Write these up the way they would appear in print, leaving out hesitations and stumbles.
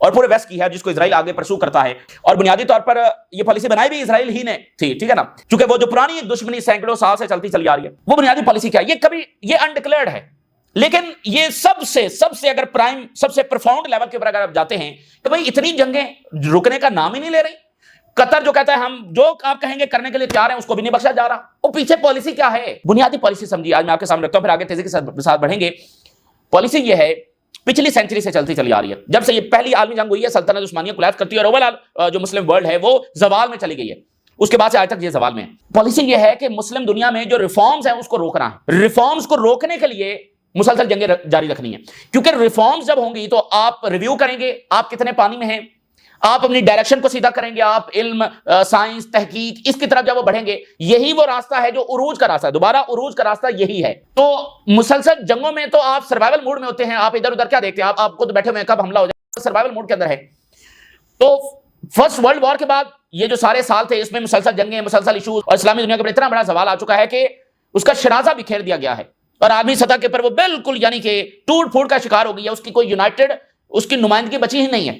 اور پورے ویسٹ کی ہے جس کو اسرائیل آگے پرسو کرتا ہے. اور بنیادی طور پر یہ پالیسی بنائی بھی اسرائیل ہی نے تھی, ٹھیک ہے نا, چونکہ وہ جو پرانی ایک دشمنی سینکڑوں سال سے چلتی چلی آ رہی ہے, وہ بنیادی پالیسی کیا ہے, یہ انڈکلیئرڈ ہے. لیکن یہ سب سے اگر پرائم سب سے پرفاؤنڈ لیول کے اوپر اگر آپ جاتے ہیں تو بھائی اتنی جنگیں رکنے کا نام ہی نہیں لے رہی. قطر جو کہتا ہے ہم جو آپ کہیں گے کرنے کے لیے تیار ہیں, اس کو بھی نہیں بخشا جا رہا. وہ پیچھے پالیسی کیا ہے, بنیادی پالیسی سمجھیے, آج میں آپ کے سامنے رکھتا ہوں, پھر آگے تیزی کے ساتھ بڑھیں گے. پالیسی یہ ہے پچھلی سینچری سے چلتی چلی آ رہی ہے, جب سے یہ پہلی عالمی جنگ ہوئی ہے, سلطنت عثمانیہ کولیپس کرتی ہے اور اوورآل جو مسلم ورلڈ ہے وہ زوال میں چلی گئی ہے. اس کے بعد سے آج تک یہ زوال میں ہے. پالیسی یہ ہے کہ مسلم دنیا میں جو ریفارمز ہیں اس کو روکنا ہے. ریفارمز کو روکنے کے لیے مسلسل جنگیں جاری رکھنی ہے, کیونکہ ریفارمز جب ہوں گی تو آپ ریویو کریں گے آپ کتنے پانی میں ہیں, آپ اپنی ڈائریکشن کو سیدھا کریں گے, آپ علم, سائنس, تحقیق اس کی طرف جب وہ بڑھیں گے, یہی وہ راستہ ہے جو عروج کا راستہ ہے. دوبارہ عروج کا راستہ یہی ہے. تو مسلسل جنگوں میں تو آپ سروائیول موڈ میں ہوتے ہیں, آپ ادھر ادھر کیا دیکھتے ہیں, آپ خود بیٹھے ہوئے ہیں کب حملہ ہو جائے, سروائیول موڈ کے اندر ہے. تو فرسٹ ورلڈ وار کے بعد یہ جو سارے سال تھے اس میں مسلسل جنگیں, مسلسل ایشوز, اور اسلامی دنیا کے اوپر اتنا بڑا سوال آ چکا ہے کہ اس کا شرازہ بکھیر دیا گیا ہے اور عالمی سطح کے اوپر وہ بالکل یعنی کہ ٹوٹ پھوٹ کا شکار ہو گئی ہے. اس کی کوئی یونائٹڈ اس کی نمائندگی بچی ہی نہیں ہے.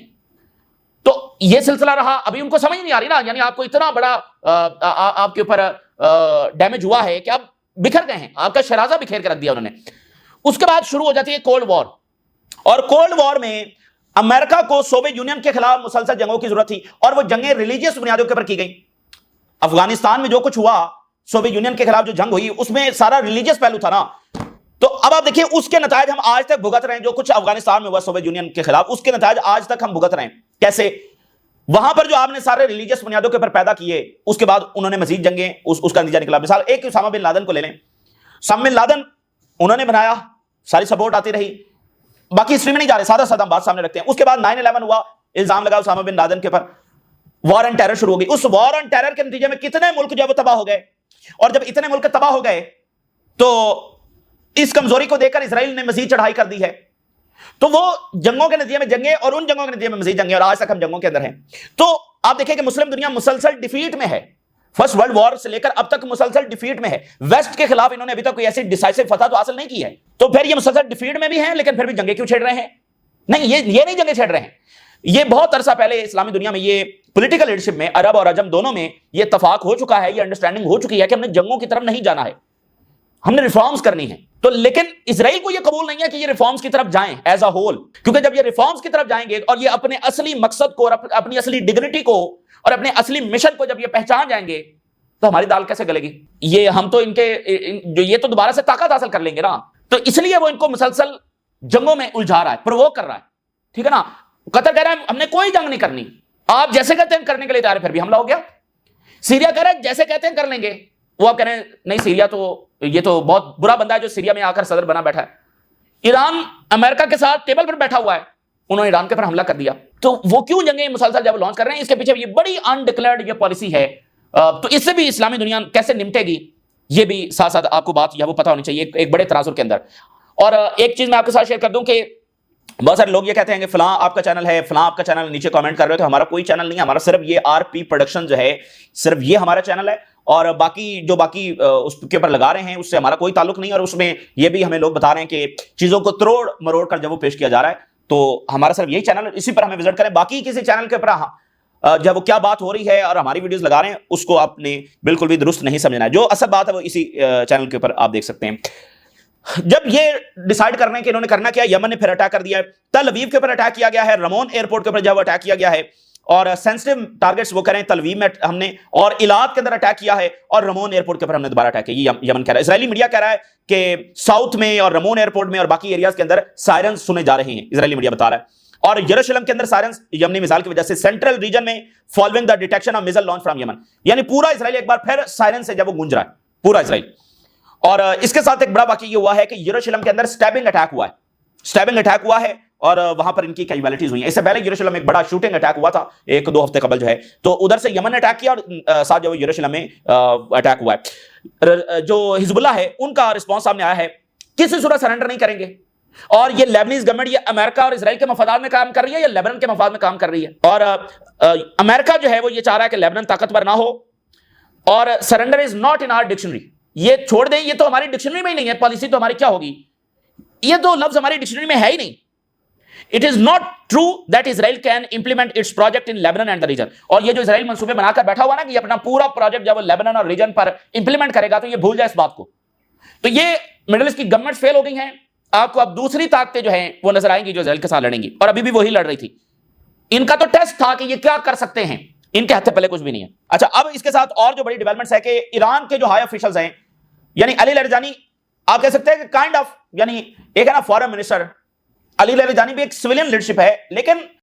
تو یہ سلسلہ رہا. ابھی ان کو سمجھ نہیں آ رہی نا, یعنی آپ کو اتنا بڑا آپ کے اوپر ڈیمیج ہوا ہے کہ آپ بکھر گئے ہیں, آپ کا شرازہ بکھیر کے رکھ دیا انہوں نے. اس کے بعد شروع ہو جاتی ہے کولڈ وار, اور کولڈ وار میں امریکہ کو سوویت یونین کے خلاف مسلسل جنگوں کی ضرورت تھی, اور وہ جنگیں ریلیجیس بنیادوں کے اوپر کی گئیں. افغانستان میں جو کچھ ہوا, سوویت یونین کے خلاف جو جنگ ہوئی, اس میں سارا ریلیجیس پہلو تھا نا. تو اب آپ دیکھیں اس کے نتائج ہم آج تک بھگت رہے ہیں. جو کچھ افغانستان میں ہوا سوویت یونین کے خلاف, اس کے نتائج آج تک ہم بھگت رہے ہیں. کیسے؟ وہاں پر جو آپ نے سارے ریلیجیس بنیادوں کے اوپر پیدا کیے, اس کے بعد انہوں نے مزید جنگیں اس کا نتیجہ نکلا. مثال ایک اسامہ بن لادن کو لے لیں. اسامہ بن لادن انہوں نے بنایا, ساری سپورٹ آتی رہی, باقی ہسٹری میں نہیں جا رہے, سادہ سادہ بات سامنے رکھتے ہیں. اس کے بعد 9/11 ہوا, الزام لگا اسامہ بن لادن کے اوپر, وار اینڈ ٹیرر شروع ہو گئی. اس وار اینڈ ٹیرر کے نتیجے میں کتنے ملک جو ہے وہ تباہ ہو گئے, اور جب اتنے ملک تباہ ہو گئے تو اس کمزوری کو دیکھ کر اسرائیل نے مزید چڑھائی کر دی ہے. تو وہ جنگوں کے نتیجے میں جنگیں, اور ان جنگوں کے نتیجے میں مزید جنگیں, اور آج تک ہم جنگوں کے اندر ہیں. تو آپ دیکھیں کہ مسلم دنیا مسلسل ڈیفیٹ میں ہے. فرسٹ ورلڈ وار سے لے کر اب تک مسلسل ڈیفیٹ میں ہے. ویسٹ کے خلاف انہوں نے ابھی تک کوئی ایسی ڈیسائسو فتح تو حاصل نہیں کی ہے. تو پھر یہ مسلسل ڈیفیٹ میں بھی ہیں, لیکن پھر بھی جنگیں کیوں چھیڑ رہے ہیں؟ نہیں, یہ نہیں جنگیں چھیڑ رہے ہیں. یہ بہت عرصہ پہلے اسلامی دنیا میں یہ پولیٹیکل لیڈرشپ میں عرب اور عجم دونوں میں یہ اتفاق ہو چکا ہے, یہ انڈرسٹینڈنگ ہو چکی ہے کہ ہم نے جنگوں کی طرف نہیں جانا ہے, ہم نے ریفارمز کرنی ہے. تو لیکن اسرائیل کو یہ قبول نہیں ہے کہ یہ ریفارمز کی طرف جائیں ایز اے ہول, کیونکہ جب یہ ریفارمز کی طرف جائیں گے اور یہ اپنے اصلی مقصد کو اور اپنی اصلی ڈگنیٹی کو اور اپنے اصلی مشن کو جب یہ پہچان جائیں گے تو ہماری دال کیسے گلے گی؟ یہ ہم تو ان کے جو یہ تو دوبارہ سے طاقت حاصل کر لیں گے نا. تو اس لیے وہ ان کو مسلسل جنگوں میں الجھا رہا ہے, پرووک کر رہا ہے, ٹھیک ہے نا. قطر کہہ رہا ہے ہم نے کوئی جنگ نہیں کرنی, آپ جیسے کہتے ہیں کرنے کے لیے تیار, پھر بھی حملہ ہو گیا. سیریا کہہ رہا ہے جیسے کہتے ہیں کر لیں گے, وہ آپ کہہ رہے ہیں نہیں سیریا تو یہ تو بہت برا بندہ ہے جو سیریا میں آ کر صدر بنا بیٹھا ہے. ایران امریکہ کے ساتھ ٹیبل پر بیٹھا ہوا ہے, انہوں نے ایران کے پر حملہ کر دیا. تو وہ کیوں جنگیں مسلسل جب لانچ کر رہے ہیں؟ اس کے پیچھے یہ بڑی انڈکلیئرڈ یہ پالیسی ہے. تو اس سے بھی اسلامی دنیا کیسے نمٹے گی, یہ بھی ساتھ ساتھ آپ کو بات یہ وہ پتہ ہونی چاہیے ایک بڑے تناظر کے اندر. اور ایک چیز میں آپ کے ساتھ شیئر کر دوں کہ بہت سارے لوگ یہ کہتے ہیں کہ فلاں آپ کا چینل ہے, فلاں آپ کا چینل, نیچے کامنٹ کر رہے ہو. تو ہمارا کوئی چینل نہیں ہے, ہمارا صرف یہ آر پی پروڈکشن جو ہے, صرف یہ ہمارا چینل ہے, اور باقی اس کے اوپر لگا رہے ہیں اس سے ہمارا کوئی تعلق نہیں. اور اس میں یہ بھی ہمیں لوگ بتا رہے ہیں کہ چیزوں کو تروڑ مروڑ کر جب وہ پیش کیا جا رہا ہے, تو ہمارا صرف یہی چینل ہے, اسی پر ہمیں وزٹ کریں. باقی کسی چینل کے اوپر جب وہ کیا بات ہو رہی ہے اور ہماری ویڈیوز لگا رہے ہیں, اس کو آپ نے بالکل بھی درست نہیں سمجھنا ہے. جو اصل بات ہے وہ اسی چینل کے اوپر آپ دیکھ سکتے ہیں. جب یہ ڈیسائیڈ کرنے کہ انہوں نے کرنا کیا, یمن نے پھر اٹیک کر دیا ہے, تل اویو کے اوپر اٹیک کیا گیا ہے, رمون ایئرپورٹ کے اوپر جب اٹیک کیا گیا ہے, اور سینسٹیو ٹارگٹس وہ کریں تل اویو میں ہم نے, اور ایلات کے اندر اٹیک کیا ہے, اور رمون ایئرپورٹ کے اوپر ہم نے دوبارہ اٹیک کیا. یہ یمن کہہ رہا ہے, اسرائیلی میڈیا کہہ رہا ہے کہ ساؤتھ میں اور رمون ایئرپورٹ میں اور باقی ایریاز کے اندر سائرنز سنے جا رہے ہیں, اسرائیلی میڈیا بتا رہا ہے. اور یروشلم کے اندر سائرنز یمنی میزائل کی وجہ سے سینٹرل ریجن میں following the detection of missile launch from Yemen, یعنی پورا اسرائیل ایک بار پھر سائرن سے جب وہ گونج رہا ہے پورا اسرائیل. اور اس کے ساتھ ایک بڑا واقعہ یہ ہوا ہے کہ یروشلم کے اندر سٹیبنگ اٹیک ہوا ہے, سٹیبنگ اٹیک ہوا ہے, اور وہاں پر ان کی کیجویلٹیز ہوئی ہیں. اس سے پہلے یروشلم میں ایک بڑا شوٹنگ اٹیک ہوا تھا 1-2 ہفتے قبل جو ہے, تو ادھر سے یمن نے اٹیک کیا اور ساتھ جو یروشلم میں اٹیک ہوا ہے. جو حزب اللہ ہے ان کا رسپانس سامنے آیا ہے, کسی صورت سرنڈر نہیں کریں گے. اور یہ لیبنیز گورنمنٹ یہ امریکہ اور اسرائیل کے مفادات میں کام کر رہی ہے یا لیبنان کے مفاد میں کام کر رہی ہے؟ اور امریکہ جو ہے وہ یہ چاہ رہا ہے کہ لیبنان طاقتور نہ ہو, اور surrender is not in our dictionary. یہ چھوڑ دیں, یہ تو ہماری ڈکشنری میں ہی نہیں ہے, پالیسی تو ہماری کیا ہوگی, یہ دو لفظ ہماری ڈکشنری میں ہے ہی نہیں. It is not true that Israel can implement its project in Lebanon and the region. اور یہ جو اسرائیل منصوبے بنا کر بیٹھا ہوا نا کہ یہ اپنا پورا پروجیکٹ جب وہ لیبنان اور ریجن پر امپلیمنٹ کرے گا تو یہ بھول جائے اس بات کو. تو یہ مڈل ایسٹ کی گورنمنٹ فیل ہو گئی ہیں. آپ کو اب دوسری طاقتیں جو ہیں وہ نظر آئیں گی جو اسرائیل کے ساتھ لڑیں گی, اور ابھی بھی وہی لڑ رہی تھی. ان کا تو ٹیسٹ تھا کہ یہ کیا کر سکتے ہیں, ان کے ہاتھ پہلے کچھ بھی نہیں ہے. اچھا, اب اس کے ساتھ اور جو بڑی ڈیولپمنٹس ہے کہ ایران کے جو ہائی آفیشلز ہیں, یعنی علی لرجانی آپ کہہ سکتے ہیں کہ کائنڈ آف, یعنی ایک ہے نا فارن منسٹر, علی لرجانی بھی ایک سویلین لیڈرشپ ہے, لیکن